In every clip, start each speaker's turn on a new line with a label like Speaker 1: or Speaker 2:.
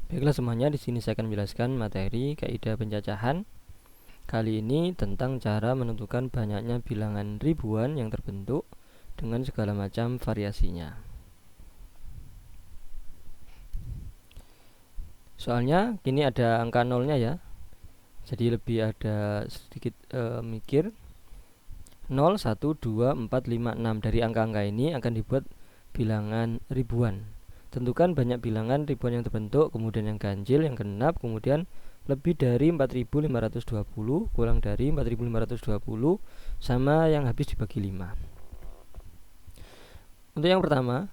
Speaker 1: Baiklah semuanya, di sini saya akan menjelaskan materi kaidah pencacahan. Kali ini tentang cara menentukan banyaknya bilangan ribuan yang terbentuk dengan segala macam variasinya. Soalnya kini ada angka nolnya ya, jadi lebih ada sedikit mikir. 0, 1, 2, 4, 5, 6. Dari angka-angka ini akan dibuat bilangan ribuan. Tentukan banyak bilangan ribuan yang terbentuk, kemudian yang ganjil, yang genap, kemudian lebih dari 4520 kurang dari 4520 sama yang habis dibagi 5. Untuk yang pertama,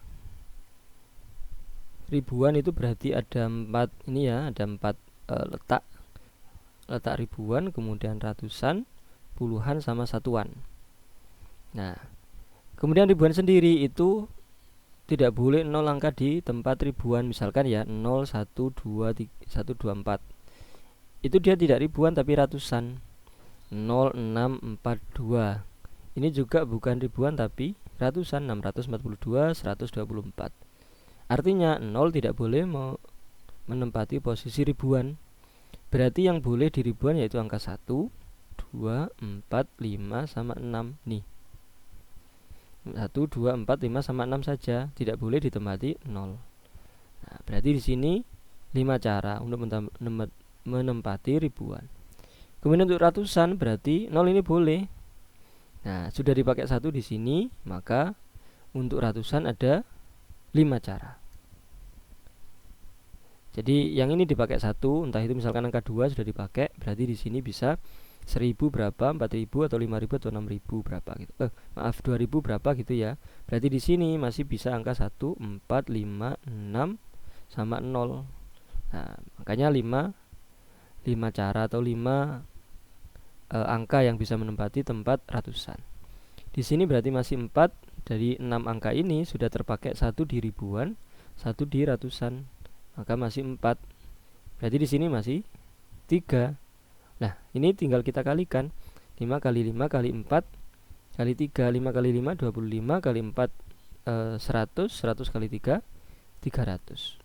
Speaker 1: ribuan itu berarti ada 4 ini ya, ada 4 letak ribuan, kemudian ratusan, puluhan sama satuan. Nah, kemudian ribuan sendiri itu tidak boleh 0 angka di tempat ribuan, misalkan ya 0, 1, 2, 3, 1, 2, 4. Itu dia tidak ribuan tapi ratusan. 0, 6, 4, 2. Ini juga bukan ribuan tapi ratusan, 642, 124. Artinya 0 tidak boleh menempati posisi ribuan. Berarti yang boleh di ribuan yaitu angka 1, 2, 4, 5 sama 6 nih. 1, 2, 4, 5 sama 6 saja, tidak boleh ditempati 0. Nah, berarti di sini 5 cara untuk menempati ribuan. Kemudian untuk ratusan berarti 0 ini boleh. Nah, sudah dipakai 1 di sini, maka untuk ratusan ada 5 cara. Jadi yang ini dipakai 1, entah itu misalkan angka 2 sudah dipakai, berarti di sini bisa 1000 berapa, 4000 atau 5000 atau 6000 berapa gitu. 2000 berapa gitu ya. Berarti di sini masih bisa angka 1, 4, 5, 6 sama 0. Nah, makanya 5 cara atau 5 angka yang bisa menempati tempat ratusan. Di sini berarti masih 4 dari 6 angka ini sudah terpakai 1 di ribuan, 1 di ratusan. Maka masih 4. Berarti di sini masih 3. Nah, ini tinggal kita kalikan. 5 kali 5 kali 4 kali 3. 5 kali 5 25 kali 4 100. 100 kali 3 300.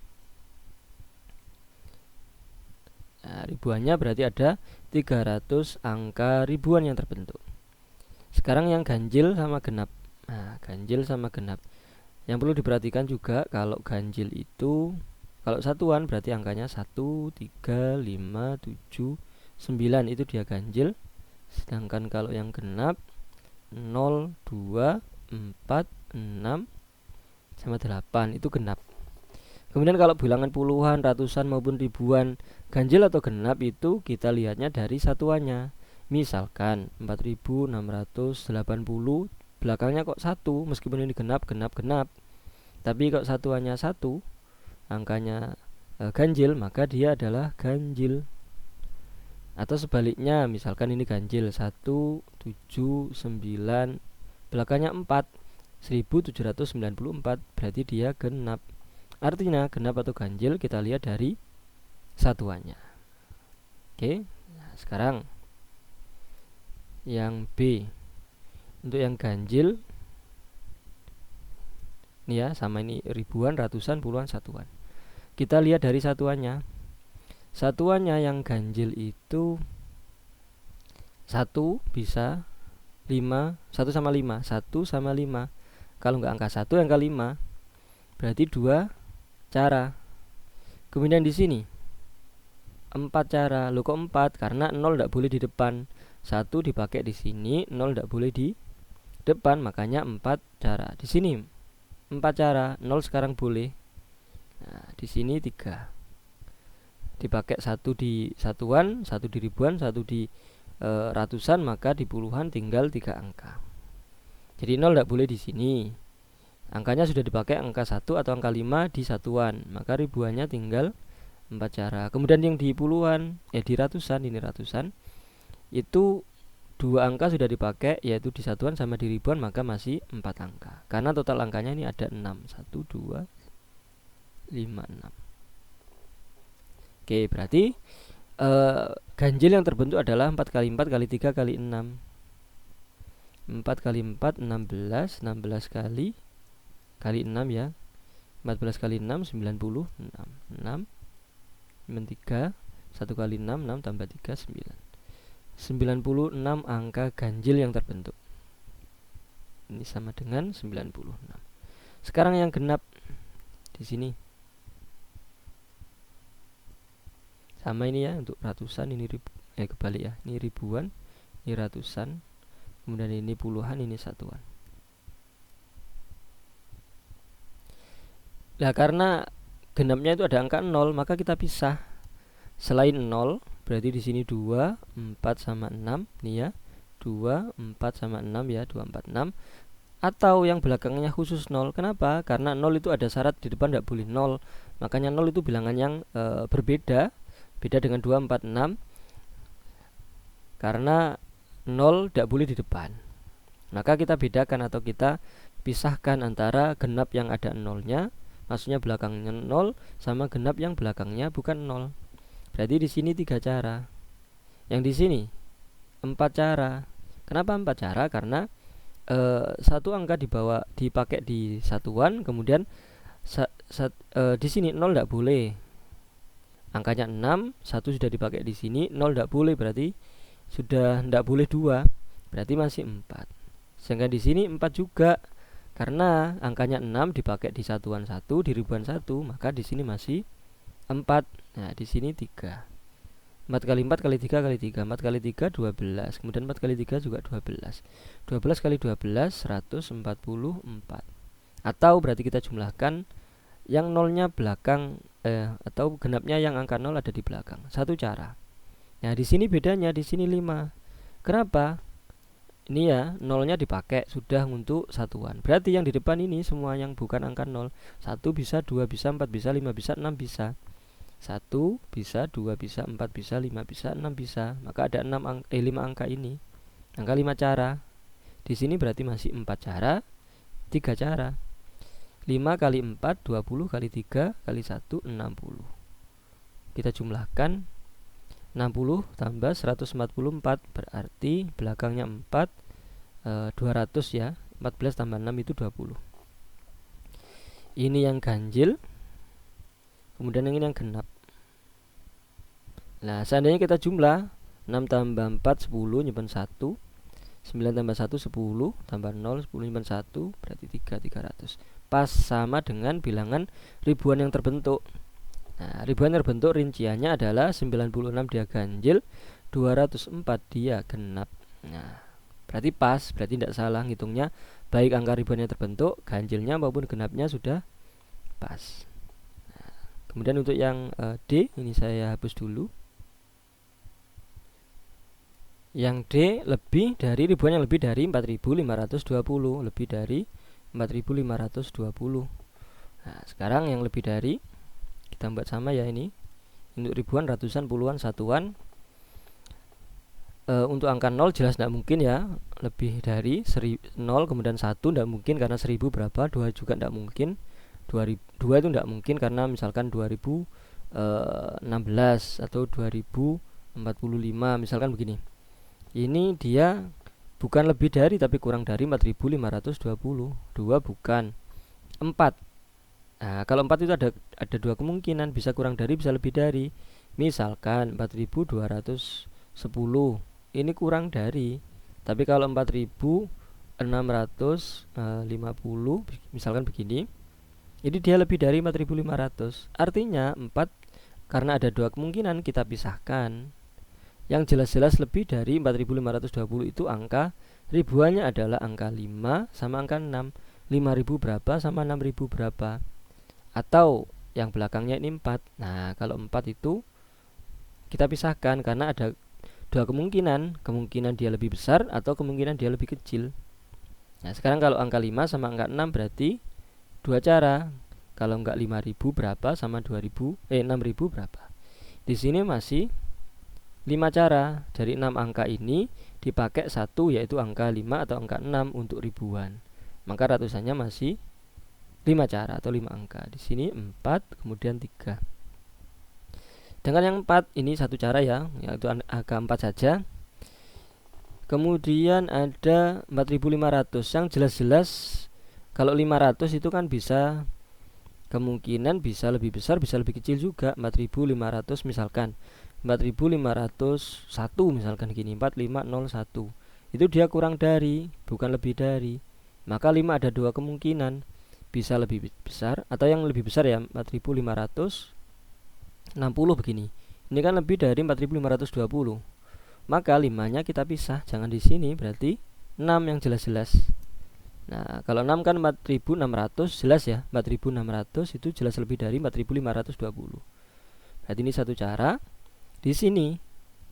Speaker 1: Nah, ribuannya berarti ada 300 angka ribuan yang terbentuk. Sekarang yang ganjil sama genap. Nah, ganjil sama genap. Yang perlu diperhatikan juga kalau ganjil itu, kalau satuan berarti angkanya 1, 3, 5, 7, 9 itu dia ganjil. Sedangkan kalau yang genap 0, 2, 4, 6 sama 8 itu genap. Kemudian kalau bilangan puluhan, ratusan maupun ribuan, ganjil atau genap itu kita lihatnya dari satuannya. Misalkan 4680, belakangnya kok 1, meskipun ini genap. Tapi kok satuannya 1, angkanya ganjil, maka dia adalah ganjil. Atau sebaliknya, misalkan ini ganjil 1, 7, 9, belakangnya 4, 1794, berarti dia genap. Artinya genap atau ganjil kita lihat dari satuannya. Oke, nah, sekarang yang B. Untuk yang ganjil ini ya, sama ini ribuan, ratusan, puluhan, satuan. Kita lihat dari satuannya. Satuannya yang ganjil itu 1 bisa 5, 1 sama 5, 1 sama 5. Kalau nggak angka 1 angka 5. Berarti 2 cara. Kemudian di sini 4 cara. Loh kok 4? Karena 0 tidak boleh di depan. 1 dipakai di sini, 0 tidak boleh di depan, makanya 4 cara. Di sini 4 cara, 0 sekarang boleh. Nah, di sini 3. Dipakai 1 di satuan, 1 di ribuan, 1 di ratusan, maka di puluhan tinggal 3 angka. Jadi 0 tidak boleh di sini. Angkanya sudah dipakai angka 1 atau angka 5 di satuan, maka ribuannya tinggal 4 cara. Kemudian yang di puluhan, di ratusan, ini ratusan, itu 2 angka sudah dipakai, yaitu di satuan sama di ribuan, maka masih 4 angka. Karena total angkanya ini ada 6. 1, 2, 5, 6. Oke, berarti ganjil yang terbentuk adalah 4 kali 4 kali 3 kali 6. 4 kali 4, 16. 16 kali 6 ya. 14 kali 6, 96. 6 nyimpen 3, 1 kali 6, 6 tambah 3, 9. 96 angka ganjil yang terbentuk. Ini sama dengan 96. Sekarang yang genap di sini. Sama ini ya, untuk ratusan ini kebalik ya. Ini ribuan, ini ratusan. Kemudian ini puluhan, ini satuan. Nah, karena genapnya itu ada angka 0, maka kita pisah. Selain 0, berarti di sini 2, 4 sama 6 nih ya. 2, 4 sama 6 ya, 2, 4, 6. Atau yang belakangnya khusus 0. Kenapa? Karena 0 itu ada syarat di depan tidak boleh 0. Makanya 0 itu bilangan yang berbeda. Beda dengan 2, 4, 6. Karena 0 tidak boleh di depan. Maka kita bedakan atau kita pisahkan antara genap yang ada 0-nya, maksudnya belakangnya 0, sama genap yang belakangnya bukan 0. Berarti di sini 3 cara. Yang di sini 4 cara. Kenapa 4 cara? Karena satu angka dipakai di satuan, kemudian di sini 0 tidak boleh. Angkanya 6, 1 sudah dipakai di sini, 0 tidak boleh, berarti sudah tidak boleh 2, berarti masih 4. Sehingga di sini 4 juga, karena angkanya 6 dipakai di satuan 1, di ribuan 1, maka di sini masih 4. Nah, di sini 3. 4 kali 4 kali 3 kali 3, 4 kali 3 12, kemudian 4 kali 3 juga 12. 12 kali 12 144. Atau berarti kita jumlahkan yang nolnya belakang atau genapnya yang angka 0 ada di belakang. Satu cara. Nah, di sini bedanya, di sini 5. Kenapa? Ini ya, nolnya dipakai sudah untuk satuan. Berarti yang di depan ini semua yang bukan angka 0. 1 bisa, 2 bisa, 4 bisa, 5 bisa, 6 bisa. 1 bisa, 2 bisa, 4 bisa, 5 bisa, 6 bisa. Maka ada 5 angka ini. Angka 5 cara. Di sini berarti masih 4 cara, 3 cara. 5 kali 4 20 kali 3 kali 1 60. Kita jumlahkan 60 tambah 144, berarti belakangnya 4 200 ya. 14 tambah 6 itu 20. Ini yang ganjil. Kemudian yang ini yang genap. Nah, seandainya kita jumlah 6 tambah 4 10 nyimpen 1, 9 tambah 1 10 tambah 0 10 nyimpen 1, berarti 300. Pas sama dengan bilangan ribuan yang terbentuk. Nah, ribuan yang terbentuk rinciannya adalah 96 dia ganjil, 204 dia genap. Nah, berarti pas, berarti tidak salah ngitungnya. Baik angka ribuan yang terbentuk, ganjilnya maupun genapnya sudah pas. Nah, kemudian untuk yang D, ini saya hapus dulu. Yang D lebih dari ribuan yang lebih dari 4520, lebih dari 4520. Nah, sekarang yang lebih dari, kita buat sama ya ini. Untuk ribuan, ratusan, puluhan, satuan. Untuk angka 0 jelas tidak mungkin ya. Lebih dari 0 kemudian 1 tidak mungkin karena 1000 berapa, 2 juga tidak mungkin. 2 itu tidak mungkin karena misalkan 2016 atau 2045 misalkan begini. Ini dia bukan lebih dari tapi kurang dari 4520. 2 bukan 4. Nah, kalau 4 itu ada 2 kemungkinan, bisa kurang dari, bisa lebih dari. Misalkan 4210 ini kurang dari. Tapi kalau 4650 misalkan begini, jadi dia lebih dari 4500. Artinya 4, karena ada 2 kemungkinan, kita pisahkan. Yang jelas-jelas lebih dari 4520 itu angka ribuannya adalah angka 5 sama angka 6. 5000 berapa sama 6000 berapa. Atau yang belakangnya ini 4. Nah, kalau 4 itu kita pisahkan karena ada 2 kemungkinan. Kemungkinan dia lebih besar atau kemungkinan dia lebih kecil. Nah, sekarang kalau angka 5 sama angka 6 berarti 2 cara. Kalau enggak 5000 berapa sama 6000 berapa. Di sini masih 5 cara. Dari 6 angka ini dipakai 1, yaitu angka 5 atau angka 6 untuk ribuan. Maka ratusannya masih 5 cara atau 5 angka. Di sini 4, kemudian 3. Dengan yang 4 ini 1 cara ya, yaitu angka 4 saja. Kemudian ada 4500. Yang jelas-jelas kalau 500 itu kan bisa kemungkinan bisa lebih besar, bisa lebih kecil juga. 4500 misalkan 4501 misalkan gini, 4501 itu dia kurang dari, bukan lebih dari. Maka 5 ada dua kemungkinan, bisa lebih besar atau yang lebih besar ya, 4560 begini. Ini kan lebih dari 4520. Maka 5-nya kita pisah, jangan di sini, berarti 6 yang jelas-jelas. Nah, kalau 6 kan 4600 jelas ya, 4600 itu jelas lebih dari 4520. Berarti ini satu cara. Di sini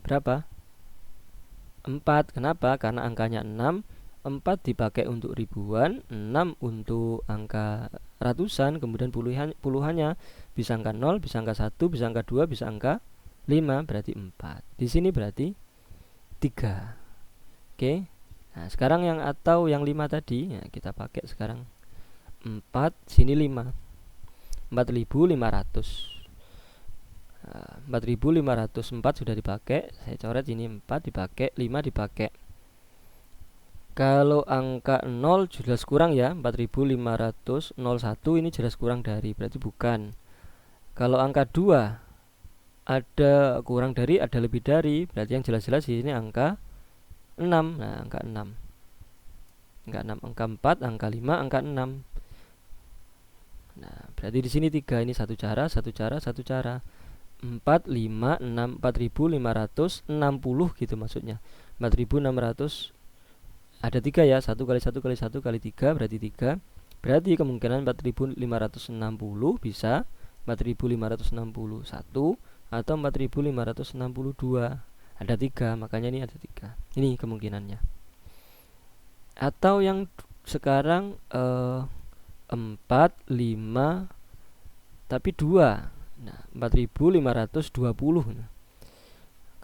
Speaker 1: berapa? 4. Kenapa? Karena angkanya 6. 4 dipakai untuk ribuan, 6 untuk angka ratusan, kemudian puluhannya bisa angka 0, bisa angka 1, bisa angka 2, bisa angka 5, berarti 4. Di sini berarti 3. Oke. Nah, sekarang yang atau yang 5 tadi ya, kita pakai sekarang 4, sini 5. 4500. 4504 sudah dipakai, saya coret ini 4 dipakai, 5 dipakai. Kalau angka 0 jelas kurang ya, 4501 ini jelas kurang dari, berarti bukan. Kalau angka 2 ada kurang dari, ada lebih dari, berarti yang jelas-jelas di sini angka 6. Nah, angka 6. Angka 6, angka 4, angka 5, angka 6. Nah, berarti di sini 3, ini satu cara, satu cara, satu cara. 4, 5, 6, 4560 gitu maksudnya. 4600 ada 3 ya, 1 kali 1 kali 1 kali 3 berarti 3. Berarti kemungkinan 4560 bisa 4561 atau 4562. Ada 3, makanya ini ada 3. Ini kemungkinannya. Atau yang sekarang 4, 5 tapi 2. Nah, 4520. Nah,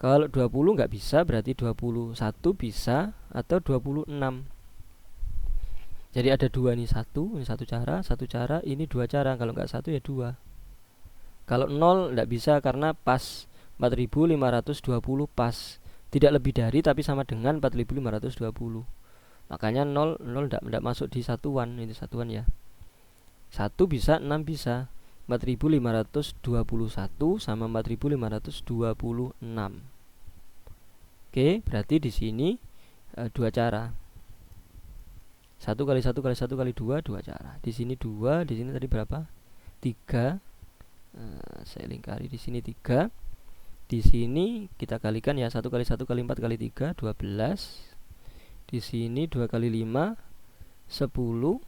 Speaker 1: kalau 20 nggak bisa, berarti 21 bisa atau 26. Jadi ada 2 nih, ini satu cara, ini 2 cara. Kalau nggak 1 ya 2. Kalau 0 nggak bisa karena pas 4520 pas, tidak lebih dari tapi sama dengan 4520. Makanya 0 nggak masuk di satuan, ini satuan ya. 1 bisa, 6 bisa. 4521 sama 4526. Oke, berarti di sini 2 cara. 1 kali 1 kali 1 kali 2, 2 cara. Di sini 2, di sini tadi berapa? 3. Saya lingkari di sini 3. Di sini kita kalikan ya, 1 kali 1 kali 4 kali 3, 12. Di sini 2 kali 5, 10.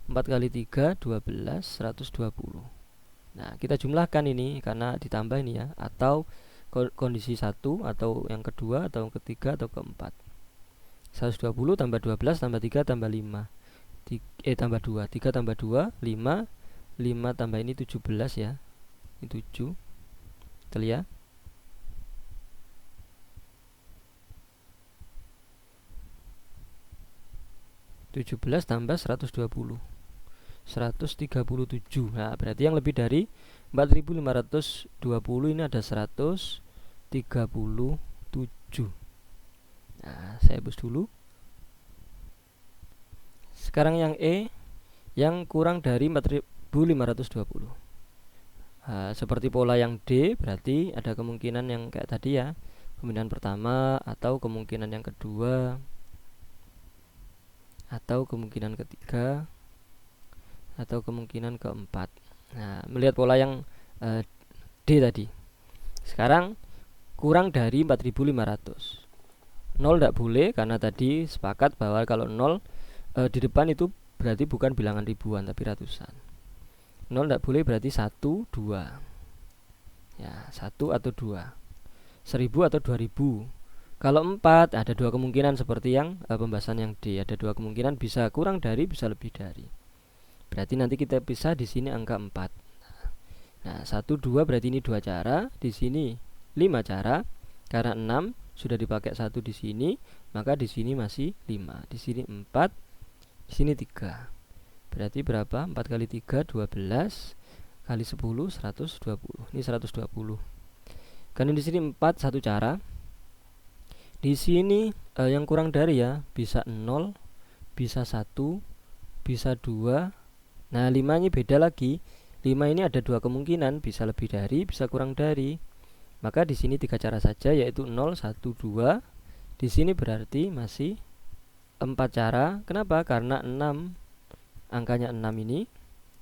Speaker 1: 4 kali 3, 12, 120. Nah, kita jumlahkan ini karena ditambah ini ya, atau kondisi 1 atau yang kedua atau yang ketiga atau keempat. 120 tambah 12 tambah 3 tambah 5. Tambah 2, 3 tambah 2, 5. 5 tambah ini 17 ya. Ini 7. Betul ya? (17) tambah 120. 137. Nah, berarti yang lebih dari 4520 ini ada 137. Nah, saya hapus dulu. Sekarang yang E, yang kurang dari 4520. Nah, seperti pola yang D, berarti ada kemungkinan yang kayak tadi ya, kemungkinan pertama atau kemungkinan yang kedua atau kemungkinan ketiga atau kemungkinan keempat. Nah, melihat pola yang D tadi. Sekarang kurang dari 4500. 0 tidak boleh karena tadi sepakat bahwa kalau 0 di depan itu berarti bukan bilangan ribuan tapi ratusan. 0 tidak boleh berarti 1, 2. Ya, 1 atau 2. 1000 atau 2000. Kalau 4 ada 2 kemungkinan seperti yang pembahasan yang D, ada 2 kemungkinan, bisa kurang dari, bisa lebih dari. Berarti nanti kita pisah di sini angka 4. Nah, 1, 2 berarti ini 2 cara, di sini 5 cara. Karena 6 sudah dipakai 1 di sini, maka di sini masih 5. Di sini 4, di sini 3. Berarti berapa? 4 kali 3 12 kali 10 120. Ini 120. Karena di sini 4 satu cara. Di sini yang kurang dari ya, bisa 0, bisa 1, bisa 2. Nah, 5 ini beda lagi. 5 ini ada dua kemungkinan, bisa lebih dari, bisa kurang dari. Maka di sini 3 cara saja, yaitu 0, 1, 2. Di sini berarti masih 4 cara. Kenapa? Karena 6, angkanya 6 ini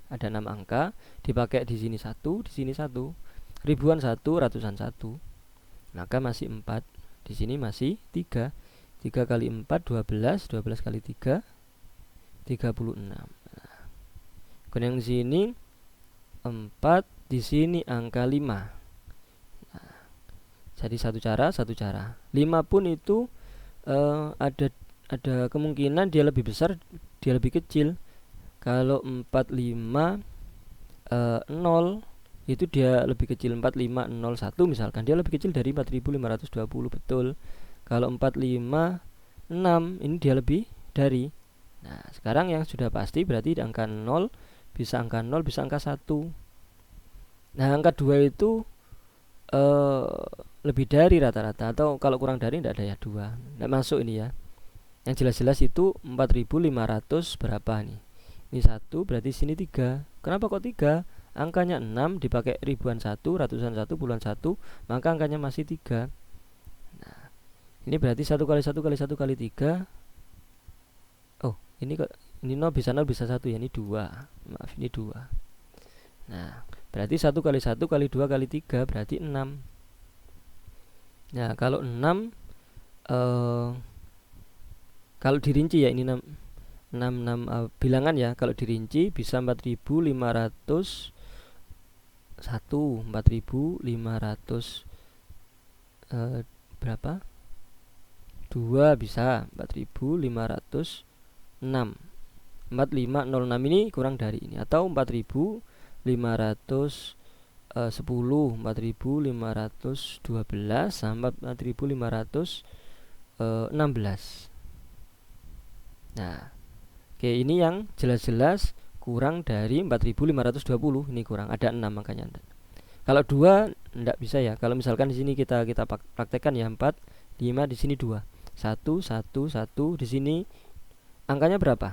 Speaker 1: ada 6 angka, dipakai di sini 1, di sini 1. Ribuan 1, ratusan 1. Maka masih 4. Di sini masih 3. 3 kali 4 12, 12 kali 3 36. Nah, kemudian di sini 4, di sini angka 5. Nah, jadi satu cara. 5 pun itu ada kemungkinan dia lebih besar, dia lebih kecil. Kalau 4, 5 0 itu dia lebih kecil, 4, 5, 0, 1 misalkan, dia lebih kecil dari 4520, betul. Kalau 4, 5, 6 ini dia lebih dari. Nah, sekarang yang sudah pasti berarti angka 0, bisa angka 0, bisa angka 1. Nah, angka 2 itu lebih dari rata-rata, atau kalau kurang dari tidak ada ya 2. Tidak masuk ini ya. Yang jelas-jelas itu 4500 berapa nih? Ini 1, berarti sini 3. Kenapa kok 3? Angkanya 6 dipakai ribuan 1, ratusan 1, puluhan 1, maka angkanya masih 3. Nah, ini berarti 1 kali 1 kali 1 kali 3. Oh, ini 0 bisa 1 ya, ini 2. Maaf, ini 2. Nah, berarti 1 kali 1 kali 2 kali 3 berarti 6. Nah, kalau 6 kalau dirinci ya, ini 6 bilangan ya. Kalau dirinci bisa 4500 4500 berapa? 2 bisa 4506. 4506 ini kurang dari ini, atau 4510, 4512 sama 4516. Nah, oke, ini yang jelas-jelas kurang dari 4520, ini kurang, ada 6 makanya. Kalau 2 enggak bisa ya. Kalau misalkan di sini kita praktekkan ya, 4, 5, di sini 2. 1, 1, 1, di sini angkanya berapa?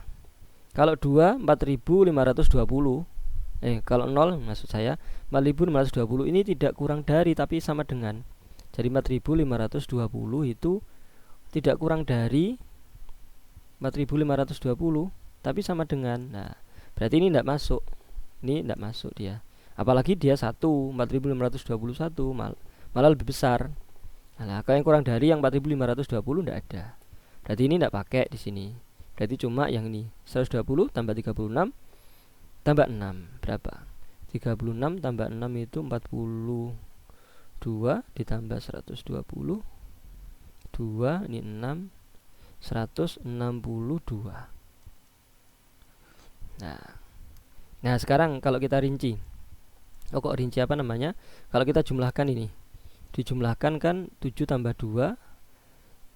Speaker 1: Kalau 2 4520. Kalau 0 maksud saya 4520 ini tidak kurang dari tapi sama dengan. Jadi 4520 itu tidak kurang dari 4520 tapi sama dengan. Nah, berarti ini tidak masuk. Ini tidak masuk dia. Apalagi dia 4521 malah lebih besar. Nah, kalau yang kurang dari yang 4520 tidak ada. Berarti ini tidak pakai di sini. Berarti cuma yang ini 120 tambah 36 tambah 6 berapa? 36 tambah 6 itu 42 ditambah 120 2, ini 6, 162. Nah sekarang kalau kita rinci, kok rinci apa namanya? Kalau kita jumlahkan ini, dijumlahkan kan 7 tambah 2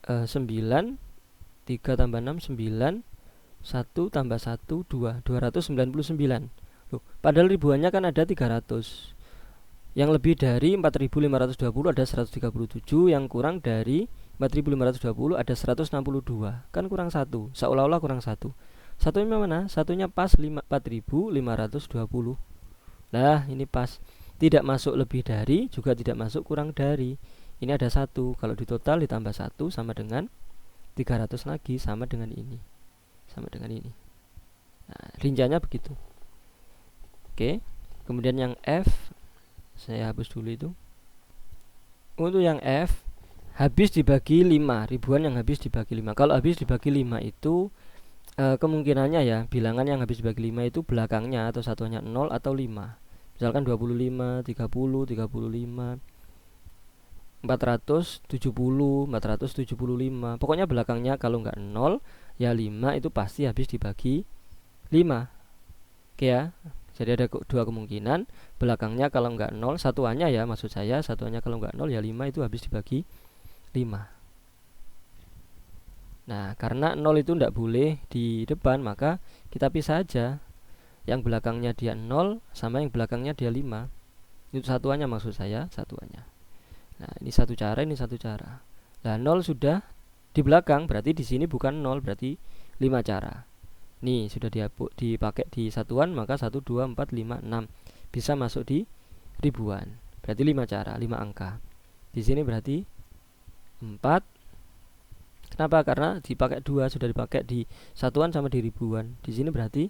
Speaker 1: 9, 3 tambah 6 9, 1 tambah 1 2, 299. Loh, padahal ribuannya kan ada 300. Yang lebih dari 4520 ada 137, yang kurang dari 4520 ada 162. Kan kurang 1, seolah-olah kurang 1. Satunya mana? Satunya pas 4520. Nah, ini pas. Tidak masuk lebih dari, juga tidak masuk kurang dari. Ini ada 1. Kalau di total ditambah 1 sama dengan 300 lagi, sama dengan ini. Sama dengan ini. Nah, rinciannya begitu. Oke. Kemudian yang F, saya hapus dulu itu. Untuk yang F, habis dibagi 5, ribuan yang habis dibagi 5. Kalau habis dibagi 5 itu kemungkinannya ya, bilangan yang habis dibagi 5 itu belakangnya atau satuannya 0 atau 5. Misalkan 25, 30, 35, 470, 475. Pokoknya belakangnya kalau nggak 0 ya 5 itu pasti habis dibagi 5. Oke ya. Jadi ada dua kemungkinan, belakangnya kalau nggak 0, satuannya ya, maksud saya satuannya kalau nggak 0 ya 5 itu habis dibagi 5. Nah, karena 0 itu nggak boleh di depan, maka kita pisah aja. Yang belakangnya dia 0 sama yang belakangnya dia 5. Itu satuannya, maksud saya satuannya. Nah, ini satu cara, ini satu cara. Nah, 0 sudah di belakang, berarti di sini bukan 0, berarti 5 cara. Nih, sudah dipakai di satuan, maka 1, 2, 4, 5, 6. bisa masuk di ribuan. Berarti 5 cara, 5 angka. Di sini berarti 4. Kenapa? Karena dipakai 2, sudah dipakai di satuan sama di ribuan. Di sini berarti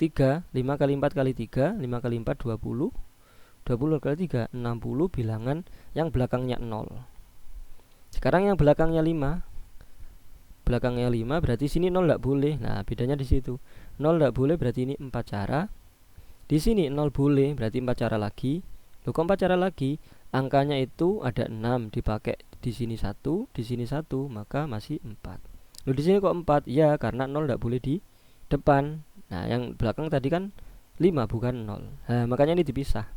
Speaker 1: 3, 5 kali 4 kali 3, 5 kali 4 20, 20 kali 3 60 bilangan yang belakangnya 0. Sekarang yang belakangnya 5. Belakangnya 5 berarti sini 0 tidak boleh. Nah, bedanya di situ. 0 tidak boleh berarti ini 4 cara. Di sini 0 boleh berarti 4 cara lagi. Loh, kok 4 cara lagi? Angkanya itu ada 6, dipakai di sini 1, di sini 1, maka masih 4. Loh, di sini kok 4? Ya, karena 0 tidak boleh di depan. Nah, yang belakang tadi kan 5 bukan 0. Nah, makanya ini dipisah.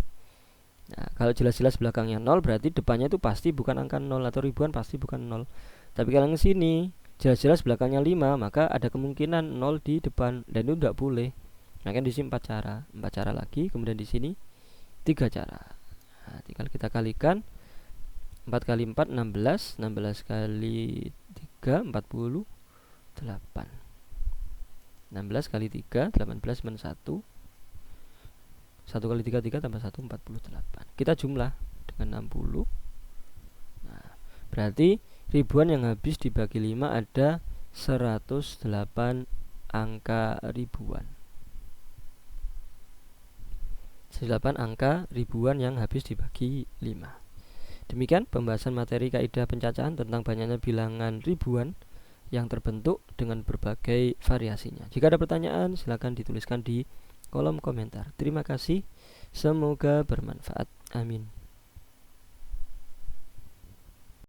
Speaker 1: Nah, kalau jelas-jelas belakangnya 0 berarti depannya itu pasti bukan angka 0, atau ribuan pasti bukan 0. Tapi kalau yang sini jelas-jelas belakangnya 5, maka ada kemungkinan 0 di depan, dan itu tidak boleh. Nah, kan di sini 4 cara. 4 cara lagi, kemudian di sini 3 cara. Nah, tinggal kita kalikan. 4 kali 4 16, 16 kali 3 48. 16 kali 3 18 men 1. 1 kali 3 3 tambah 1 48. Kita jumlah dengan 60. Nah, berarti ribuan yang habis dibagi 5 ada 108 angka ribuan. 108 angka ribuan yang habis dibagi 5. Demikian pembahasan materi kaidah pencacahan tentang banyaknya bilangan ribuan yang terbentuk dengan berbagai variasinya. Jika ada pertanyaan, silakan dituliskan di kolom komentar. Terima kasih, semoga bermanfaat. Amin.